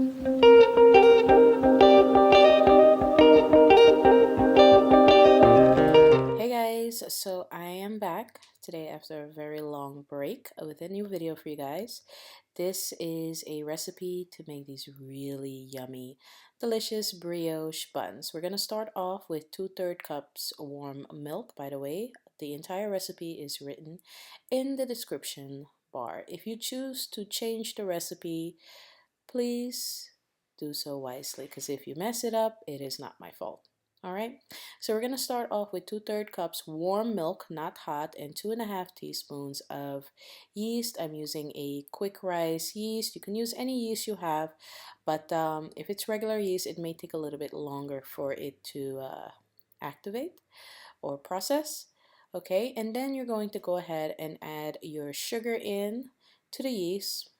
Hey guys, so I am back today after a very long break with a new video for you guys. This is a recipe to make these really yummy, delicious brioche buns. We're going to start off with 2/3 cups warm milk. By the way, the entire recipe is written in the description bar. If you choose to change the recipe, please do so wisely, because if you mess it up, it is not my fault. All right, so we're going to start off with 2/3 cups warm milk, not hot, and 2.5 teaspoons of yeast. I'm using a quick rise yeast. You can use any yeast you have, but if it's regular yeast, it may take a little bit longer for it to activate or process. Okay, and then you're going to go ahead and add your sugar in to the yeast.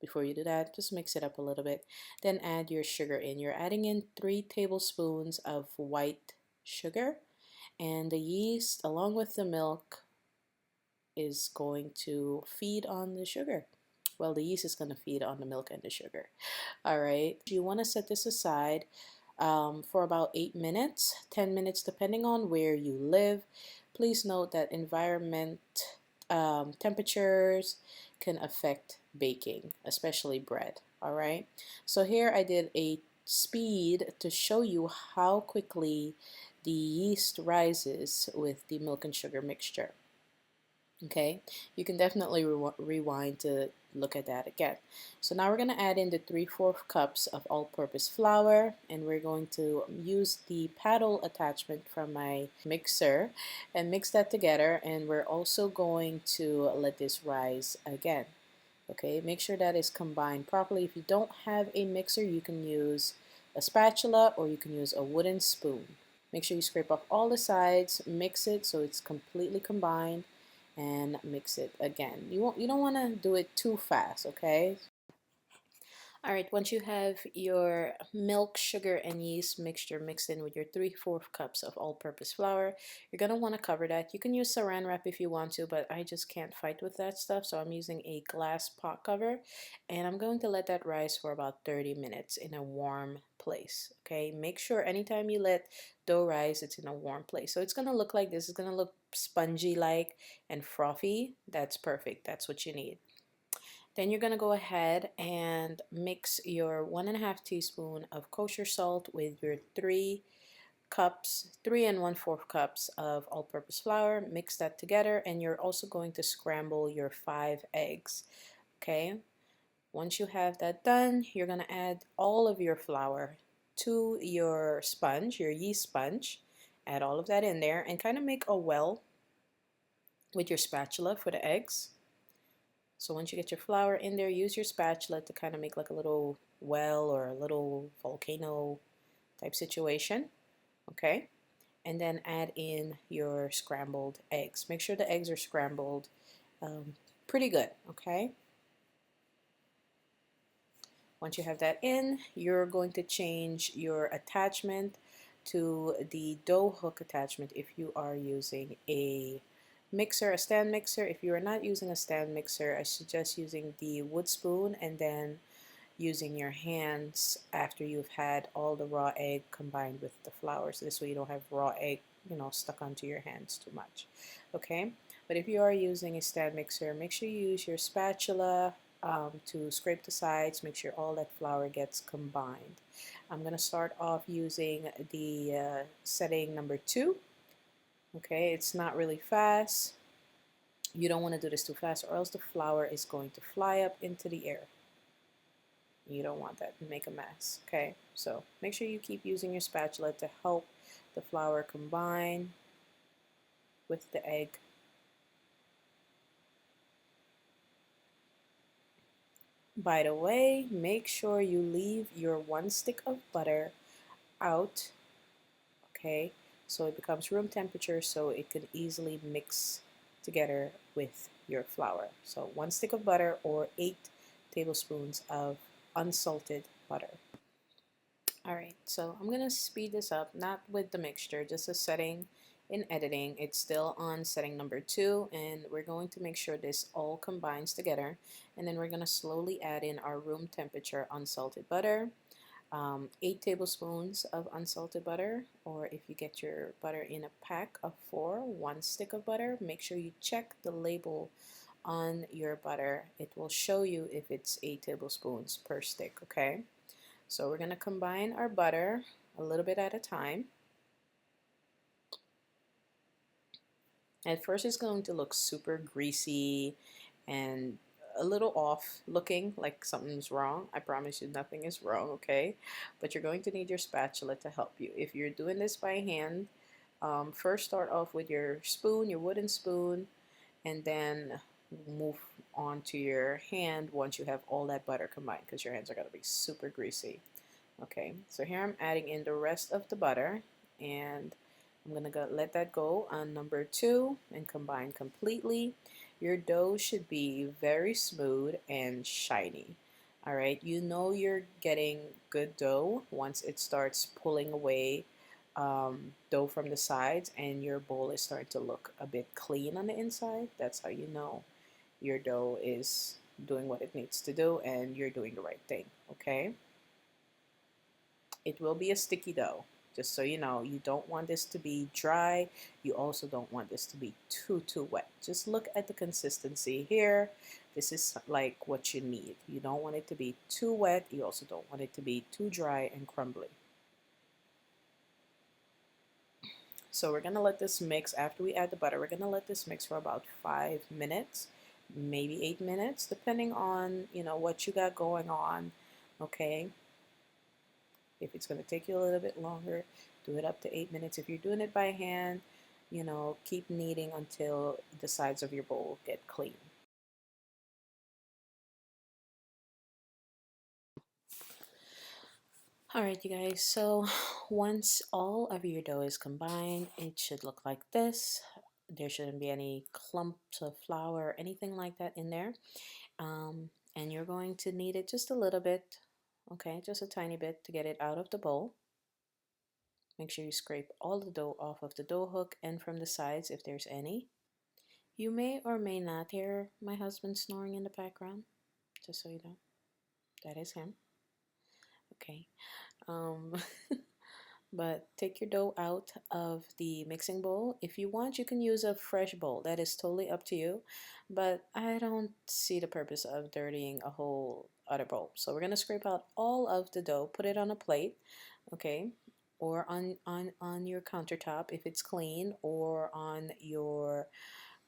Before you do that, just mix it up a little bit. Then add your sugar in. You're adding in 3 tablespoons of white sugar, and the yeast along with the milk is going to feed on the sugar. Well, the yeast is going to feed on the milk and the sugar. All right, you want to set this aside for about 8 minutes, 10 minutes, depending on where you live. Please note that environment temperatures can affect baking, especially bread. All right, so here I did a speed to show you how quickly the yeast rises with the milk and sugar mixture. Okay, you can definitely rewind to look at that again. So now we're going to add in the 3/4 cups of all-purpose flour, and we're going to use the paddle attachment from my mixer and mix that together, and we're also going to let this rise again. Okay, make sure that is combined properly. If you don't have a mixer, you can use a spatula or you can use a wooden spoon. Make sure you scrape off all the sides, mix it so it's completely combined, and mix it again. You don't want to do it too fast, okay? All right, once you have your milk, sugar, and yeast mixture mixed in with your 3/4 cups of all-purpose flour, you're going to want to cover that. You can use saran wrap if you want to, but I just can't fight with that stuff, so I'm using a glass pot cover, and I'm going to let that rise for about 30 minutes in a warm place, okay? Make sure anytime you let dough rise, it's in a warm place. So it's going to look like this. It's going to look spongy-like and frothy. That's perfect. That's what you need. Then you're going to go ahead and mix your 1.5 teaspoon of kosher salt with your 3 and 1/4 cups of all-purpose flour. Mix that together, and you're also going to scramble your 5 eggs. Okay, once you have that done, you're going to add all of your flour to your sponge, your yeast sponge. Add all of that in there and kind of make a well with your spatula for the eggs. So once you get your flour in there, use your spatula to kind of make like a little well or a little volcano type situation. Okay, and then add in your scrambled eggs. Make sure the eggs are scrambled pretty good. Okay, once you have that in, you're going to change your attachment to the dough hook attachment if you are using a mixer, a stand mixer. If you are not using a stand mixer, I suggest using the wood spoon and then using your hands after you've had all the raw egg combined with the flour. So this way you don't have raw egg, stuck onto your hands too much. Okay, but if you are using a stand mixer, make sure you use your spatula to scrape the sides, make sure all that flour gets combined. I'm going to start off using the setting number 2. Okay, it's not really fast. You don't want to do this too fast, or else the flour is going to fly up into the air. You don't want that and make a mess. Okay, so make sure you keep using your spatula to help the flour combine with the egg. By the way, make sure you leave your 1 stick of butter out, okay, so it becomes room temperature so it could easily mix together with your flour. So 1 stick of butter or 8 tablespoons of unsalted butter. All right, so I'm gonna speed this up, not with the mixture, just a setting in editing, it's still on setting number 2, and we're going to make sure this all combines together, and then we're going to slowly add in our room temperature unsalted butter, 8 tablespoons of unsalted butter, or if you get your butter in a pack of 4, 1 stick of butter. Make sure you check the label on your butter. It will show you if it's 8 tablespoons per stick, okay? So we're going to combine our butter a little bit at a time. At first it's going to look super greasy and a little off looking, like something's wrong. I promise you nothing is wrong, okay? But you're going to need your spatula to help you. If you're doing this by hand, first start off with your spoon, your wooden spoon, and then move on to your hand once you have all that butter combined, because your hands are going to be super greasy. Okay, so here I'm adding in the rest of the butter, and I'm gonna let that go on number 2 and combine completely. Your dough should be very smooth and shiny. All right, you know you're getting good dough once it starts pulling away dough from the sides and your bowl is starting to look a bit clean on the inside. That's how you know your dough is doing what it needs to do and you're doing the right thing, okay? It will be a sticky dough, just so you know. You don't want this to be dry. You also don't want this to be too wet. Just look at the consistency here. This is like what you need. You don't want it to be too wet. You also don't want it to be too dry and crumbly. So we're gonna let this mix. After we add the butter, we're gonna let this mix for about 5 minutes, maybe 8 minutes, depending on, you know, what you got going on, okay? If it's going to take you a little bit longer, do it up to 8 minutes. If you're doing it by hand, you know, keep kneading until the sides of your bowl get clean. Alright, you guys, so once all of your dough is combined, it should look like this. There shouldn't be any clumps of flour or anything like that in there. And you're going to knead it just a little bit, okay, just a tiny bit to get it out of the bowl. Make sure you scrape all the dough off of the dough hook and from the sides if there's any. You may or may not hear my husband snoring in the background, just so you know. That is him. Okay. Um, but take your dough out of the mixing bowl. If you want, you can use a fresh bowl. That is totally up to you. But I don't see the purpose of dirtying a whole other bowl. So we're going to scrape out all of the dough, put it on a plate, okay? Or on your countertop if it's clean, or on your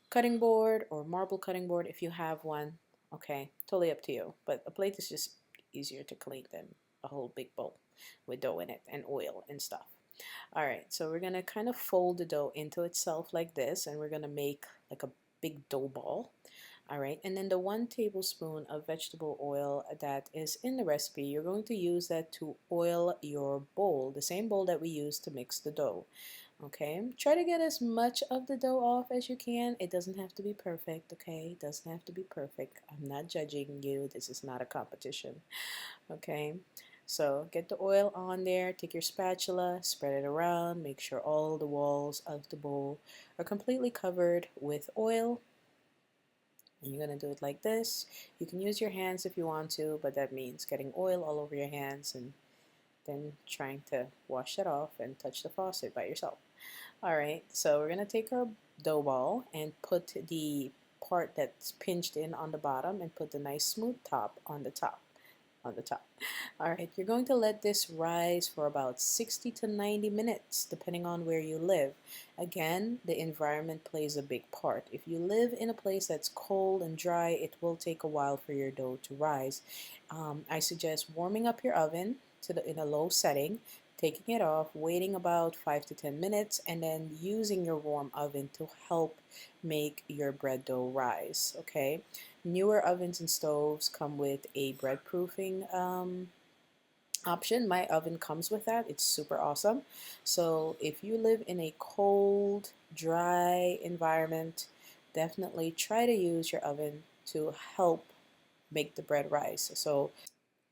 cutting board or marble cutting board if you have one. Okay, totally up to you. But a plate is just easier to clean than a whole big bowl with dough in it and oil and stuff. All right, so we're gonna kind of fold the dough into itself like this, and we're gonna make like a big dough ball. All right, and then the 1 tablespoon of vegetable oil that is in the recipe, you're going to use that to oil your bowl, the same bowl that we use to mix the dough. Okay, try to get as much of the dough off as you can. It doesn't have to be perfect, okay? It doesn't have to be perfect. I'm not judging you. This is not a competition, okay? So get the oil on there, take your spatula, spread it around, make sure all the walls of the bowl are completely covered with oil. And you're going to do it like this. You can use your hands if you want to, but that means getting oil all over your hands and then trying to wash it off and touch the faucet by yourself. Alright, so we're going to take our dough ball and put the part that's pinched in on the bottom and put the nice smooth top on the top. Alright, you're going to let this rise for about 60 to 90 minutes depending on where you live. Again, the environment plays a big part. If you live in a place that's cold and dry, it will take a while for your dough to rise. I suggest warming up your oven in a low setting, taking it off, waiting about 5 to 10 minutes, and then using your warm oven to help make your bread dough rise, okay? Newer ovens and stoves come with a bread proofing option. My oven comes with that. It's super awesome. So if you live in a cold, dry environment, definitely try to use your oven to help make the bread rise. So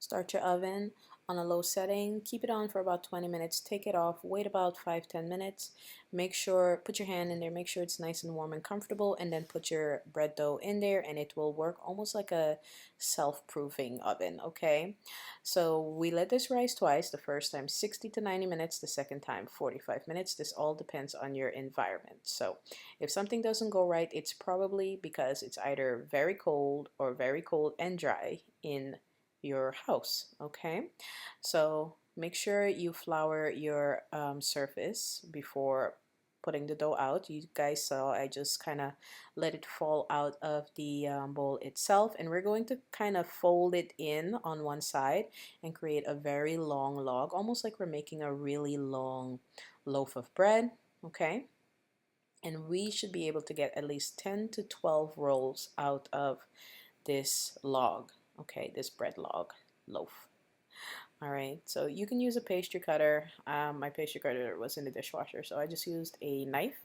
start your oven on a low setting. Keep it on for about 20 minutes. Take it off. Wait about 5-10 minutes. Make sure, put your hand in there. Make sure it's nice and warm and comfortable. And then put your bread dough in there, and it will work almost like a self-proofing oven. Okay. So we let this rise twice. The first time 60 to 90 minutes. The second time 45 minutes. This all depends on your environment. So if something doesn't go right, it's probably because it's either very cold or very cold and dry in your house. Okay, so make sure you flour your surface before putting the dough out. You guys saw I just kind of let it fall out of the bowl itself, and we're going to kind of fold it in on one side and create a very long log, almost like we're making a really long loaf of bread. Okay, and we should be able to get at least 10 to 12 rolls out of this log. Okay, this bread log loaf. All right, so you can use a pastry cutter. My pastry cutter was in the dishwasher, so I just used a knife,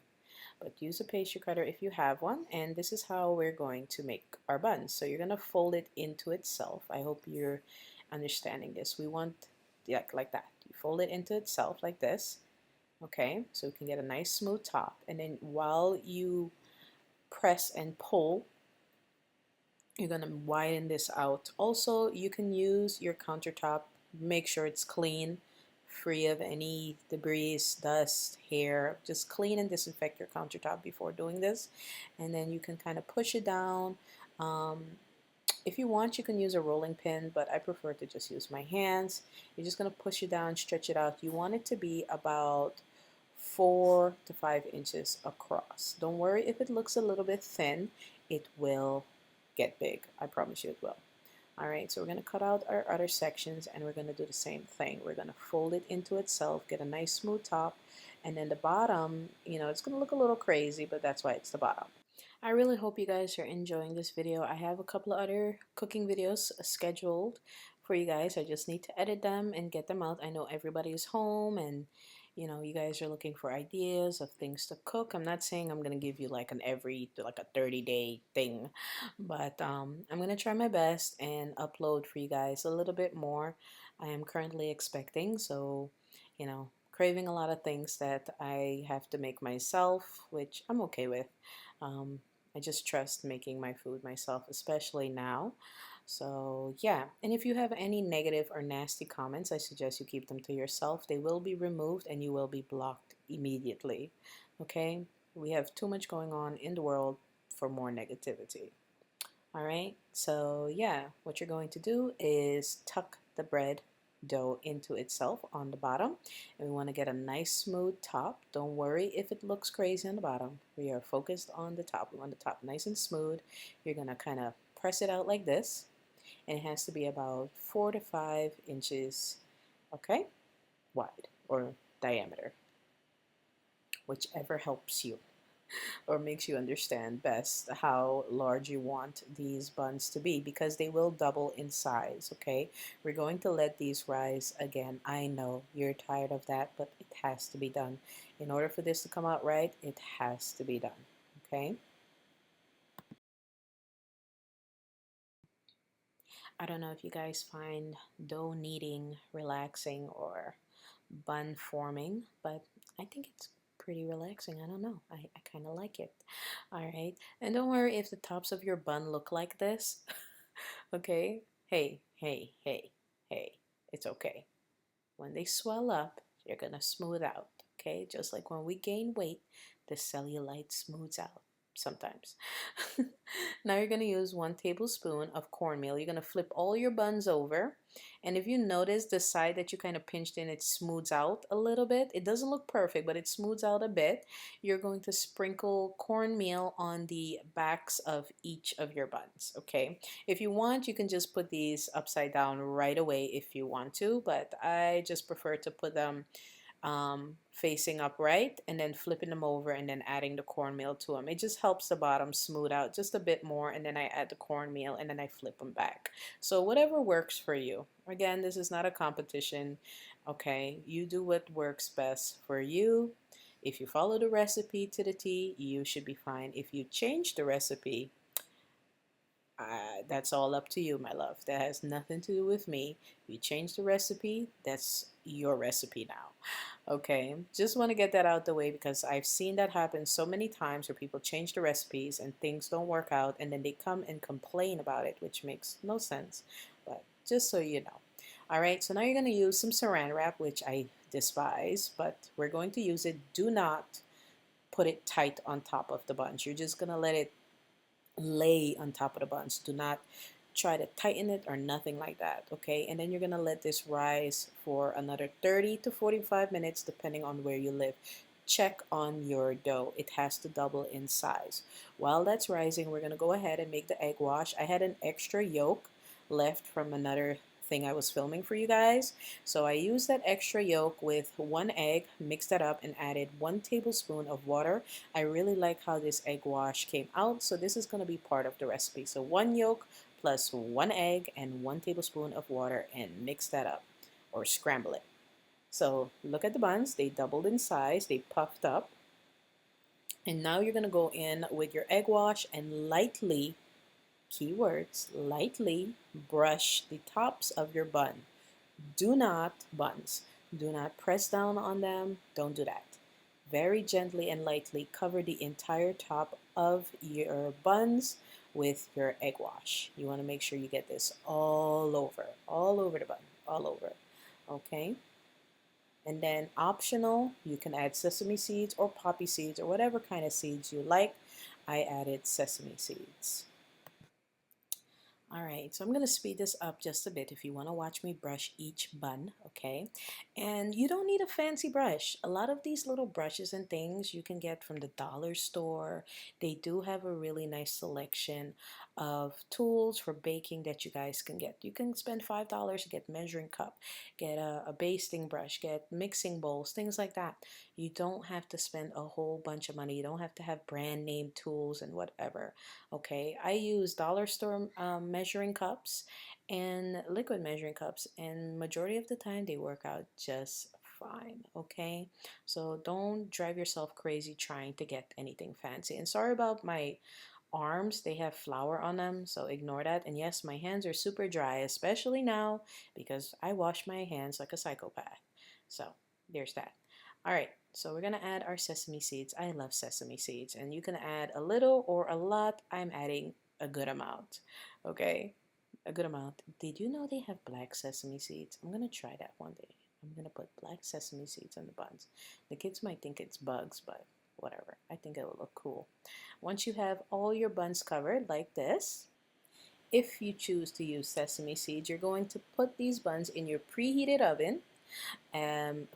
but use a pastry cutter if you have one. And this is how we're going to make our buns. So you're gonna fold it into itself. I hope you're understanding this. We want, yeah, like that. You fold it into itself like this. Okay, so we can get a nice smooth top. And then while you press and pull, you're going to widen this out. Also, you can use your countertop. Make sure it's clean, free of any debris, dust, hair. Just clean and disinfect your countertop before doing this. And then you can kind of push it down. If you want, you can use a rolling pin, but I prefer to just use my hands. You're just going to push it down, stretch it out. You want it to be about 4 to 5 inches across. Don't worry if it looks a little bit thin. It will get big. I promise you it will. All right, so we're going to cut out our other sections, and we're going to do the same thing. We're going to fold it into itself, get a nice smooth top, and then the bottom, you know, it's going to look a little crazy, but that's why it's the bottom. I really hope you guys are enjoying this video. I have a couple of other cooking videos scheduled for you guys. I just need to edit them and get them out. I know everybody's home, and you know, you guys are looking for ideas of things to cook. I'm not saying I'm gonna give you like a 30-day thing, but I'm gonna try my best and upload for you guys a little bit more. I am currently expecting, so you know, craving a lot of things that I have to make myself, which I'm okay with. I just trust making my food myself, especially now. So yeah, and if you have any negative or nasty comments, I suggest you keep them to yourself. They will be removed and you will be blocked immediately. Okay? We have too much going on in the world for more negativity. All right? So yeah, what you're going to do is tuck the bread dough into itself on the bottom, and we want to get a nice smooth top. Don't worry if it looks crazy on the bottom. We are focused on the top. We want the top nice and smooth. You're going to kind of press it out like this, and it has to be about 4 to 5 inches, okay, wide or diameter, whichever helps you or makes you understand best how large you want these buns to be, because they will double in size. Okay, we're going to let these rise again. I know you're tired of that, but it has to be done. In order for this to come out right, it has to be done. Okay, I don't know if you guys find dough kneading relaxing or bun forming, but I think it's pretty relaxing. I don't know. I kind of like it. All right. And don't worry if the tops of your bun look like this. Okay? Hey, hey, hey, hey. It's okay. When they swell up, you're going to smooth out. Okay? Just like when we gain weight, the cellulite smooths out sometimes. Now you're going to use 1 tablespoon of cornmeal. You're going to flip all your buns over. And if you notice the side that you kind of pinched in, it smooths out a little bit. It doesn't look perfect, but it smooths out a bit. You're going to sprinkle cornmeal on the backs of each of your buns, okay? If you want, you can just put these upside down right away if you want to, but I just prefer to put them facing upright and then flipping them over and then adding the cornmeal to them. It just helps the bottom smooth out just a bit more, and then I add the cornmeal and then I flip them back. So whatever works for you. Again, this is not a competition, okay? You do what works best for you. If you follow the recipe to the T, you should be fine. If you change the recipe, That's all up to you, my love. That has nothing to do with me. You change the recipe, that's your recipe now. Okay, just want to get that out the way because I've seen that happen so many times where people change the recipes and things don't work out and then they come and complain about it, which makes no sense. But just so you know. All right, so now you're going to use some saran wrap, which I despise, but we're going to use it. Do not put it tight on top of the bunch. You're just going to let it lay on top of the buns. Do not try to tighten it or nothing like that, okay? And then you're gonna let this rise for another 30 to 45 minutes depending on where you live. Check on your dough. It has to double in size. While that's rising, we're gonna go ahead and make the egg wash. I had an extra yolk left from another thing I was filming for you guys. So I used that extra yolk with 1 egg, mixed that up, and added 1 tablespoon of water. I really like how this egg wash came out, so this is going to be part of the recipe. So 1 yolk plus 1 egg and 1 tablespoon of water, and mix that up or scramble it. So look at the buns, they doubled in size, they puffed up. And now you're going to go in with your egg wash and lightly, keywords, lightly brush the tops of your bun. Do not, buns, do not press down on them. Don't do that. Very gently and lightly cover the entire top of your buns with your egg wash. You want to make sure you get this all over the bun, all over. Okay? And then optional, you can add sesame seeds or poppy seeds or whatever kind of seeds you like. I added sesame seeds. All right, so I'm going to speed this up just a bit if you want to watch me brush each bun, okay? And you don't need a fancy brush. A lot of these little brushes and things you can get from the dollar store. They do have a really nice selection of tools for baking that you guys can get. You can spend $5 to get measuring cup, get a basting brush, get mixing bowls, things like that. You don't have to spend a whole bunch of money. You don't have to have brand name tools and whatever. Okay, I use dollar store measuring cups and liquid measuring cups, and majority of the time they work out just fine. Okay, so don't drive yourself crazy trying to get anything fancy. And sorry about my arms, they have flour on them, so ignore that. And yes, my hands are super dry, especially now because I wash my hands like a psychopath. So there's that. All right, so we're gonna add our sesame seeds. I love sesame seeds, and you can add a little or a lot. I'm adding a good amount, okay? A good amount. Did you know they have black sesame seeds? I'm gonna try that one day. I'm gonna put black sesame seeds on the buns. The kids might think it's bugs, but whatever. I think it will look cool. Once you have all your buns covered like this, if you choose to use sesame seeds, you're going to put these buns in your preheated oven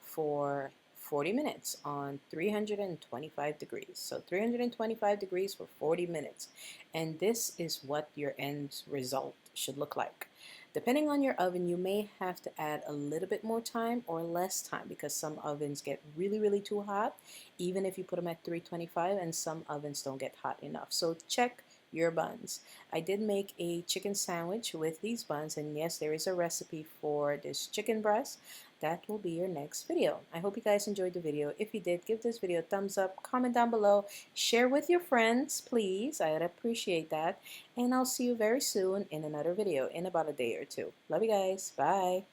for 40 minutes on 325 degrees. So 325 degrees for 40 minutes. And this is what your end result should look like. Depending on your oven, you may have to add a little bit more time or less time because some ovens get really, really too hot, even if you put them at 325, and some ovens don't get hot enough. So check your buns. I did make a chicken sandwich with these buns, and yes, there is a recipe for this chicken breast. That will be your next video. I hope you guys enjoyed the video. If you did, give this video a thumbs up, comment down below, share with your friends, please. I'd appreciate that. And I'll see you very soon in another video in about a day or two. Love you guys. Bye.